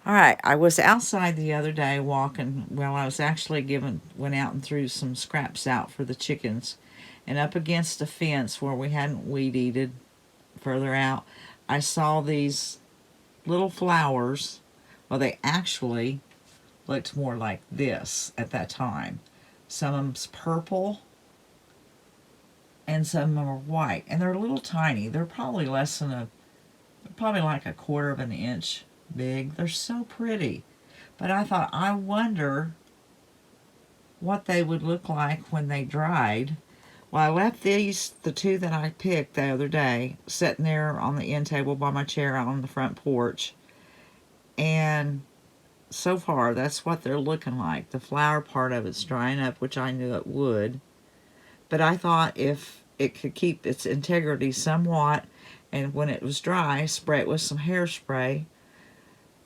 All right, I was outside the other day walking. Well, I was actually went out and threw some scraps out for the chickens. And up against a fence where we hadn't weed eated further out, I saw these little flowers. Well, they actually looked more like this at that time. Some of them's purple and some of them are white. And they're a little tiny. They're probably probably like a quarter of an inch big. They're so pretty. But I thought, I wonder what they would look like when they dried. Well, I left the two that I picked the other day, sitting there on the end table by my chair out on the front porch. And so far, that's what they're looking like. The flower part of it's drying up, which I knew it would. But I thought if it could keep its integrity somewhat, and when it was dry, spray it with some hairspray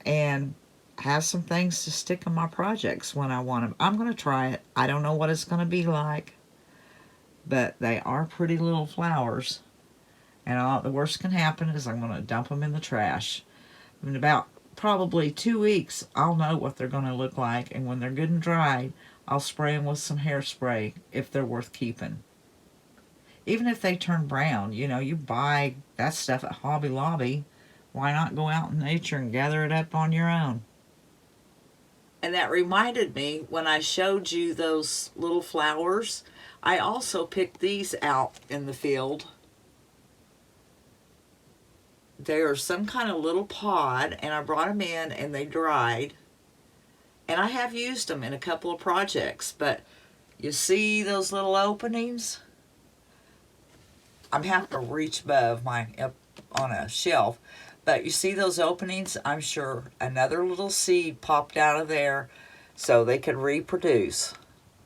and have some things to stick in my projects when I want them. I'm going to try it. I don't know what it's going to be like, but they are pretty little flowers. And the worst can happen is I'm going to dump them in the trash. In about probably 2 weeks, I'll know what they're going to look like. And when they're good and dried, I'll spray them with some hairspray if they're worth keeping. Even if they turn brown, you buy that stuff at Hobby Lobby. Why not go out in nature and gather it up on your own? And that reminded me, when I showed you those little flowers, I also picked these out in the field. They are some kind of little pod, and I brought them in and they dried. And I have used them in a couple of projects, but you see those little openings? I'm having to reach above up on a shelf. But you see those openings? I'm sure another little seed popped out of there so they could reproduce.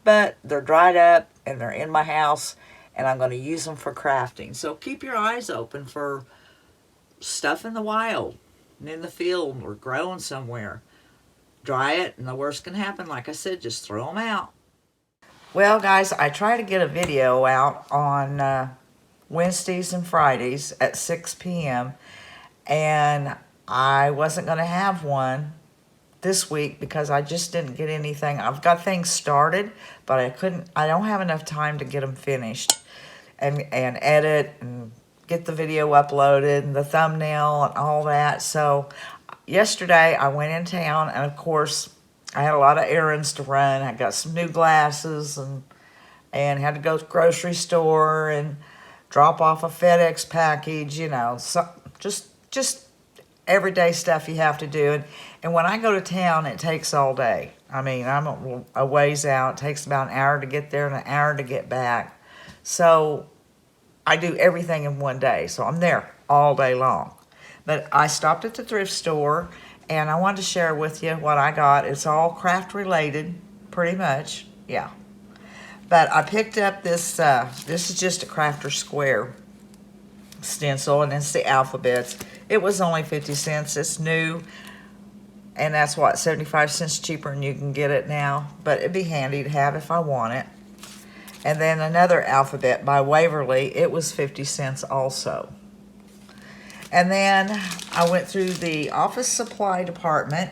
But they're dried up and they're in my house, and I'm going to use them for crafting. So keep your eyes open for stuff in the wild and in the field or growing somewhere. Dry it, and the worst can happen, like I said, just throw them out. Well, guys, I try to get a video out on Wednesdays and Fridays at 6 p.m. And I wasn't going to have one this week because I just didn't get anything. I've got things started, but I don't have enough time to get them finished and edit and get the video uploaded and the thumbnail and all that. So yesterday I went in town, and of course I had a lot of errands to run. I got some new glasses and had to go to the grocery store and drop off a FedEx package, so just everyday stuff you have to do. And when I go to town, it takes all day. I mean, I'm a ways out. It takes about an hour to get there and an hour to get back. So I do everything in one day. So I'm there all day long. But I stopped at the thrift store, and I wanted to share with you what I got. It's all craft related, pretty much. Yeah. But I picked up this is just a crafter square stencil, and it's the alphabets. It was only 50 cents. It's new, and that's 75 cents cheaper than you can get it now. But it'd be handy to have if I want it. And then another alphabet by Waverly. It was 50 cents also. And then I went through the office supply department,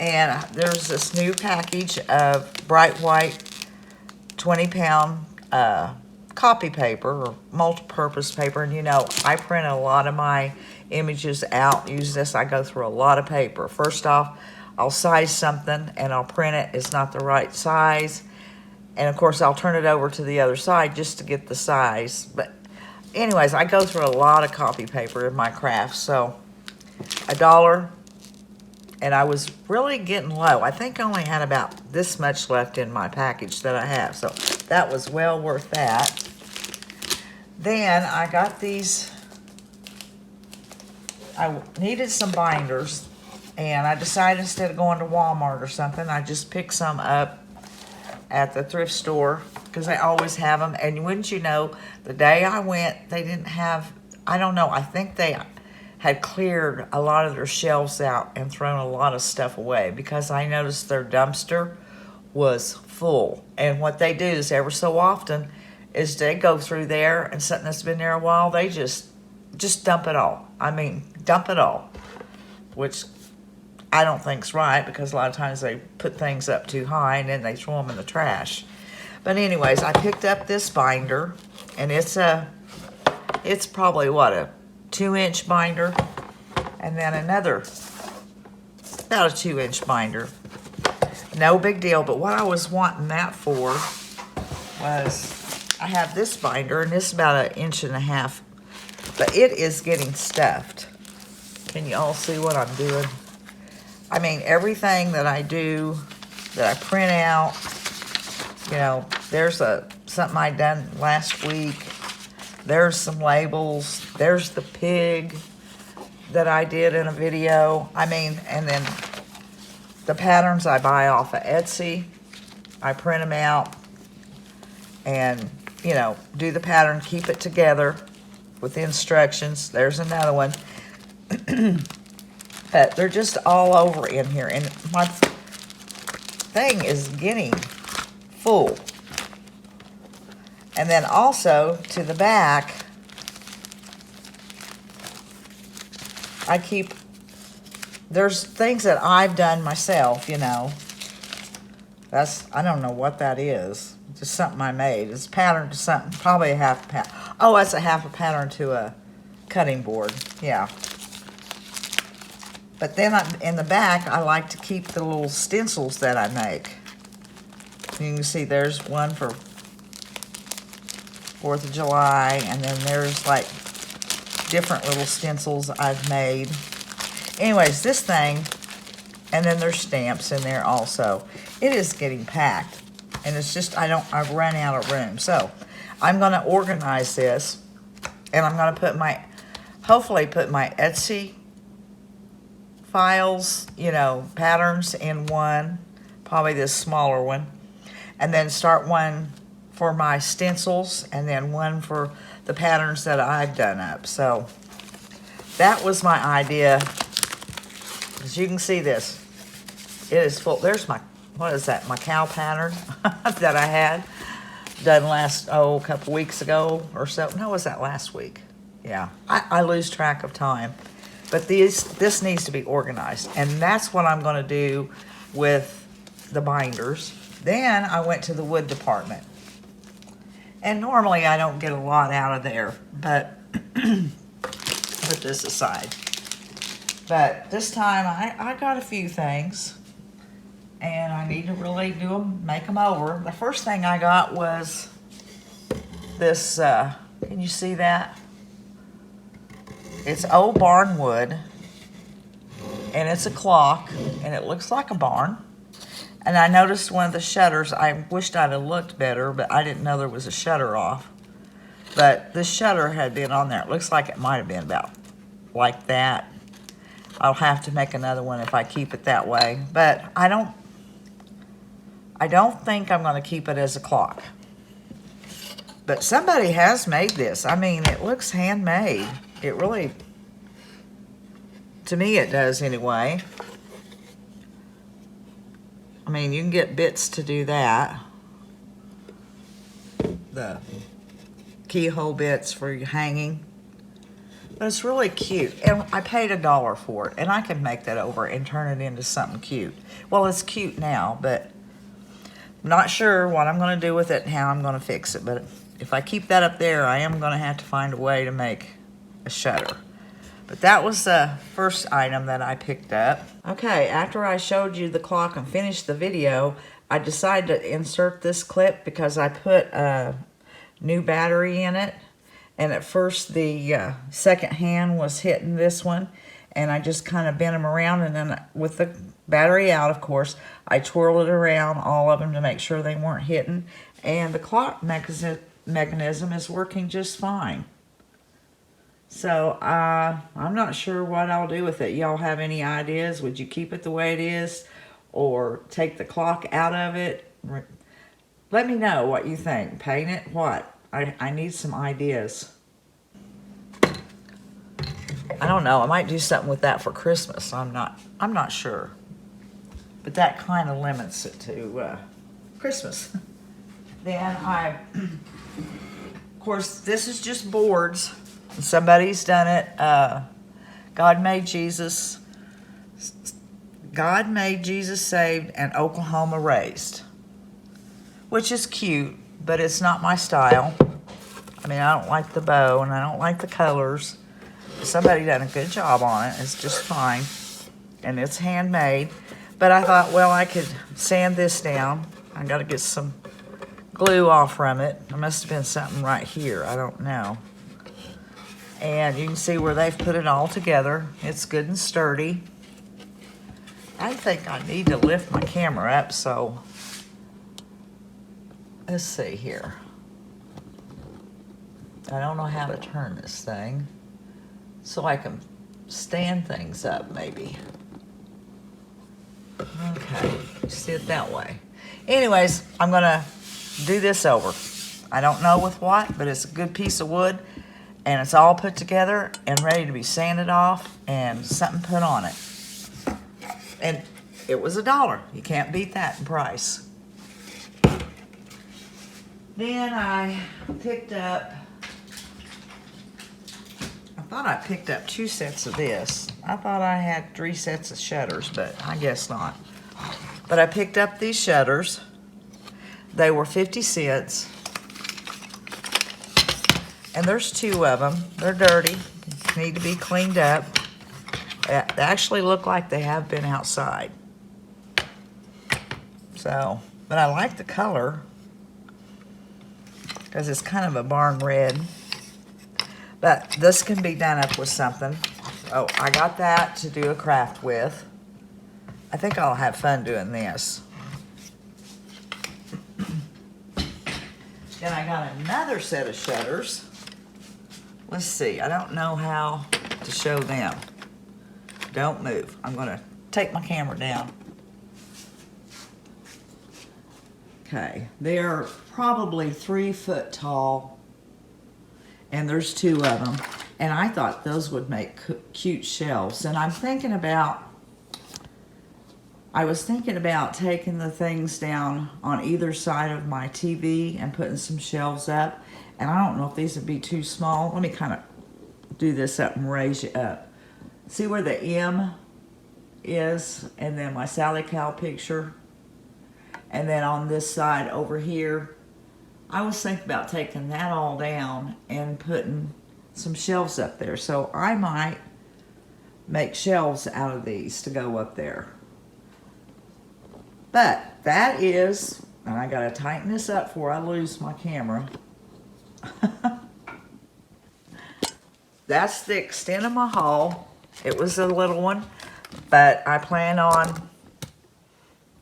and there's this new package of bright white 20-pound copy paper or multi-purpose paper. And I print a lot of my images out. Use this. I go through a lot of paper. First off, I'll size something and I'll print it. It's not the right size. And of course, I'll turn it over to the other side just to get the size. But anyways, I go through a lot of copy paper in my craft. So $1. And I was really getting low. I think I only had about this much left in my package that I have. So that was well worth that. Then I got these. I needed some binders. And I decided instead of going to Walmart or something, I just picked some up at the thrift store because they always have them. And wouldn't you know, the day I went, they didn't have, I don't know, I think they had cleared a lot of their shelves out and thrown a lot of stuff away because I noticed their dumpster was full. And what they do is ever so often is they go through there, and something that's been there a while, they just dump it all. I mean, dump it all, which I don't think's right, because a lot of times they put things up too high and then they throw them in the trash. But anyways, I picked up this binder, and it's probably what, a 2-inch binder, and then another about a 2-inch binder. No big deal, but what I was wanting that for was, I have this binder, and it's about 1.5 inches, but it is getting stuffed. Can you all see what I'm doing? I mean, everything that I do, that I print out, you know, there's something I done last week. There's some labels. There's the pig that I did in a video. I mean, and then the patterns I buy off of Etsy. I print them out and, you know, do the pattern, keep it together with the instructions. There's another one. But they're just all over in here, and my thing is getting full. And then also to the back, I keep, there's things that I've done myself, you know. I don't know what that is. Just something I made. It's patterned to something, probably a half a pattern. Oh, that's a half a pattern to a cutting board, yeah. But then in the back, I like to keep the little stencils that I make. You can see there's one for 4th of July, and then there's like different little stencils I've made. Anyways, this thing, and then there's stamps in there also. It is getting packed, and it's just, I've run out of room. So I'm gonna organize this, and I'm gonna hopefully put my Etsy files, you know, patterns in one, probably this smaller one, and then start one for my stencils, and then one for the patterns that I've done up. So that was my idea. As you can see, this, it is full. There's my, what is that, my cow pattern that I had done a couple weeks ago or so. No, was that last week? Yeah, I lose track of time. But this needs to be organized, and that's what I'm going to do with the binders. Then I went to the wood department, and normally I don't get a lot out of there, but put this aside. But this time I got a few things, and I need to really make them over. The first thing I got was this. Can you see that? It's old barn wood, and it's a clock, and it looks like a barn. And I noticed one of the shutters. I wished I'd have looked better, but I didn't know there was a shutter off. But this shutter had been on there. It looks like it might have been about like that. I'll have to make another one if I keep it that way. But I don't think I'm going to keep it as a clock. But somebody has made this. I mean, it looks handmade. It really, to me it does anyway. I mean, you can get bits to do that. The keyhole bits for your hanging. But it's really cute. And I paid $1 for it. And I can make that over and turn it into something cute. Well, it's cute now, but I'm not sure what I'm going to do with it and how I'm going to fix it. But if I keep that up there, I am going to have to find a way to make a shutter. But that was the first item that I picked up. Okay, after I showed you the clock and finished the video, I decided to insert this clip because I put a new battery in it. And at first the second hand was hitting this one, and I just kind of bent them around, and then with the battery out, of course, I twirled it around, all of them, to make sure they weren't hitting. And the clock mechanism is working just fine. So I'm not sure what I'll do with it. Y'all have any ideas? Would you keep it the way it is or take the clock out of it? Let me know what you think. Paint it? What? I need some ideas. I don't know. I might do something with that for Christmas. I'm not sure. But that kind of limits it to Christmas. Then of course, this is just boards. Somebody's done it. God made Jesus. God Made, Jesus Saved, and Oklahoma Raised, which is cute, but it's not my style. I mean, I don't like the bow, and I don't like the colors. Somebody done a good job on it. It's just fine, and it's handmade. But I thought, well, I could sand this down. I got to get some glue off from it. There must have been something right here. I don't know. And you can see where they've put it all together. It's good and sturdy. I think I need to lift my camera up, so let's see here. I don't know how to turn this thing so I can stand things up maybe. Okay, see it that way. Anyways, I'm gonna do this over. I don't know with what, but it's a good piece of wood, and it's all put together and ready to be sanded off and something put on it. And it was $1. You can't beat that in price. Then I picked up, I thought I picked up 2 sets of this. I thought I had 3 sets of shutters, but I guess not. But I picked up these shutters. They were 50 cents. And there's 2 of them. They're dirty, need to be cleaned up. They actually look like they have been outside. So, but I like the color because it's kind of a barn red. But this can be done up with something. Oh, I got that to do a craft with. I think I'll have fun doing this. Then I got another set of shutters. Let's see, I don't know how to show them. Don't move. I'm gonna take my camera down. Okay, they're probably 3 foot tall, and there's 2 of them. And I thought those would make cute shelves. And I was thinking about taking the things down on either side of my TV and putting some shelves up. And I don't know if these would be too small. Let me kind of do this up and raise it up. See where the M is, and then my Sally Cow picture. And then on this side over here, I was thinking about taking that all down and putting some shelves up there. So I might make shelves out of these to go up there. But that is, and I gotta tighten this up before I lose my camera. That's the extent of my haul. It was a little one, but I plan on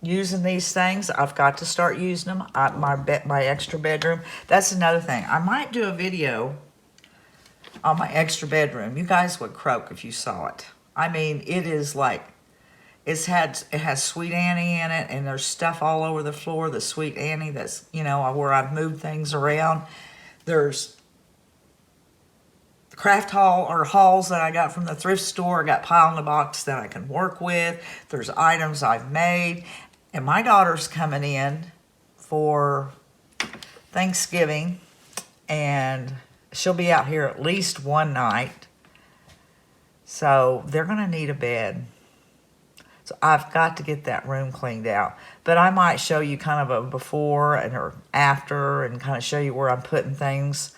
using these things. I've got to start using them. My extra bedroom. That's another thing. I might do a video on my extra bedroom. You guys would croak if you saw it. I mean, it is like, it has Sweet Annie in it, and there's stuff all over the floor. The Sweet Annie, that's, you know, where I've moved things around. There's craft hauls that I got from the thrift store. I got piled in a box that I can work with. There's items I've made. And my daughter's coming in for Thanksgiving, and she'll be out here at least one night. So they're going to need a bed. So I've got to get that room cleaned out. But I might show you kind of a before and or after, and kind of show you where I'm putting things.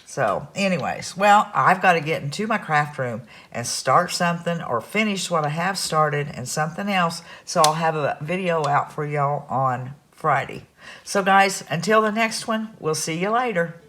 So anyways, well, I've got to get into my craft room and start something or finish what I have started and something else. So I'll have a video out for y'all on Friday. So guys, until the next one, we'll see you later.